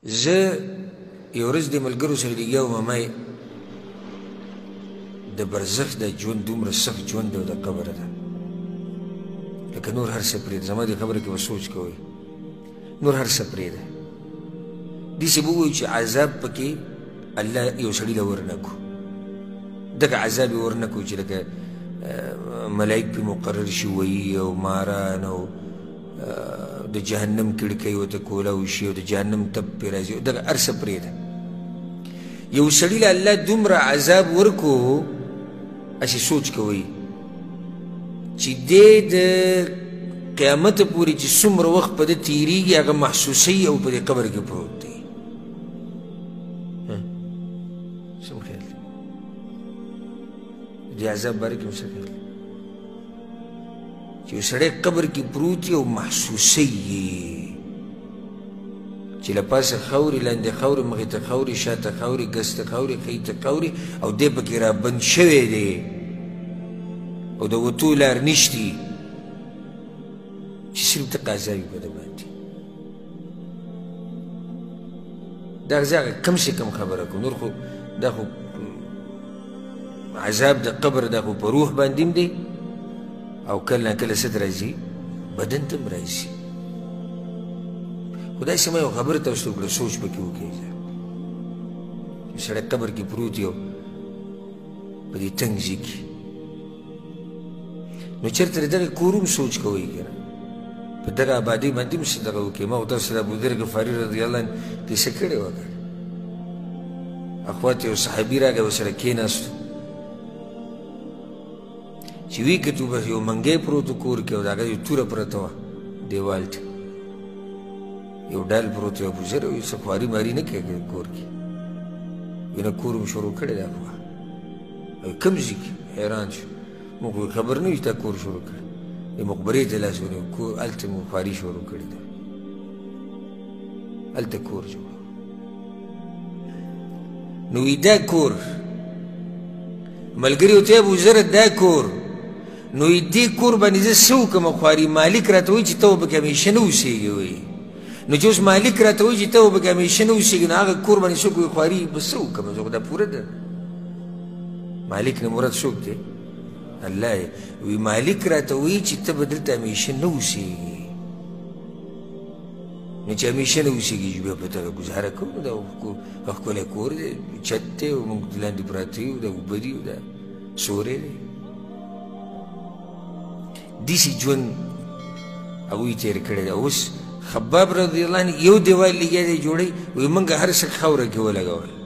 زه یو ورځ د ملګرو سره لګیا وم ما یې د برزخ د ژوند دومره سخت ژوند دی او د قبر ده لکه نور هر څه پرېږده زما دې خبره کې به سوچ کوئ نور هر څه پرېږده داسې به ووایو چې عذاب پکې الله یو سړي له ورنکړو دغه عذاب یې ورنکړو چې لکه ملایک پې مقرر شي ویي او ماران او د جهنم کړکۍ ورته کولاو شي او د جهنم تپ پې راځي دغه هر څه پرېږده یو سړي له الله دومره عذاب ورکړو هسې سوچ کوئ چې دی د قیامته پورې چې څومره وخت په ده تېرېږي هغه محسوسوي او په دې قبر کې پروت دی څه خیال دی د عذاب باره کې هم څه خیال دی چې یو سړی قبر کې پروت وي او محسوسوي چې له پاسه خاورې لاندې خاورې مخې ته خاورې شاته خاورې ګس ته خاورې ښۍ ته خاورې او دی پکې رابند شوی دی او د وتو لار نشتي چې صرف دغه عذاب وي په ده باندې دا زه هغه کم سے کم خبره کوم نور خو دا خو عذاب د قبر دا خو په روح باندې هم دی او کله کله څه ته راځي بدن ته هم راځي خو داسې ما یو خبره تاسو ته وکړه سوچ پکې وکړئ چې سړی قبر کې پروت یو په دې تنګ ځای کې نو چېرته د دغې کور هم سوچ کوئ که نه په دغه آبادۍ باندې هم څه دغه وکړئ ما خو تاسو سره ابوذر غفاري رضی الله عنه کیسه کړې وه که اخوات یو صحابي راغی ورسره کېناستو چې ویې کتو بس یو منګی پروت و کور کې او د هغه یو توره پرته وه دیوال ته یو ډال پروت و ابوذر وایي څه خواري ماري نه کوې کور کې وایي نه کور م شروع کړی دا خو وایي کوم ځای کې حیران شو موږ خبر نه وي چې تا کور شروع کړی د مقبرې ته لاس ونیو هلته مو خواري شروع کړې ده هلته کور جوړ نو وی دا کور ملګري ورته وایي ابوذره دا کور نو وی دې کور باندې زه څه وکړم خواري مالک راته وایي چې ته به پکې همیشه نه اوسېږې وایي نو چې اوس مالک راته وایي چې ته به پکې همیشه نه اوسېږې نو هغه کور باندې څوک وایي خواري به څه وکړم زه خو دا پوره ده مالک نه مراد څوک دی الله وی مالک راته وایي چې ته به دلته همیشه نه اوسېږې نو چې همیشه نه اوسېږې چې بیا په دغه ګزاره کوو نو دا ښکلی کور دی چت دی او موږ لاندې پراته یو دا اوبه دي او دا سوری دی داسې ژوند هغوی تېر کړی دی اوس خباب رضی الله عنه یو دیوال لګیا دی جوړی وایي موږ هر څه خاوره کې ولګول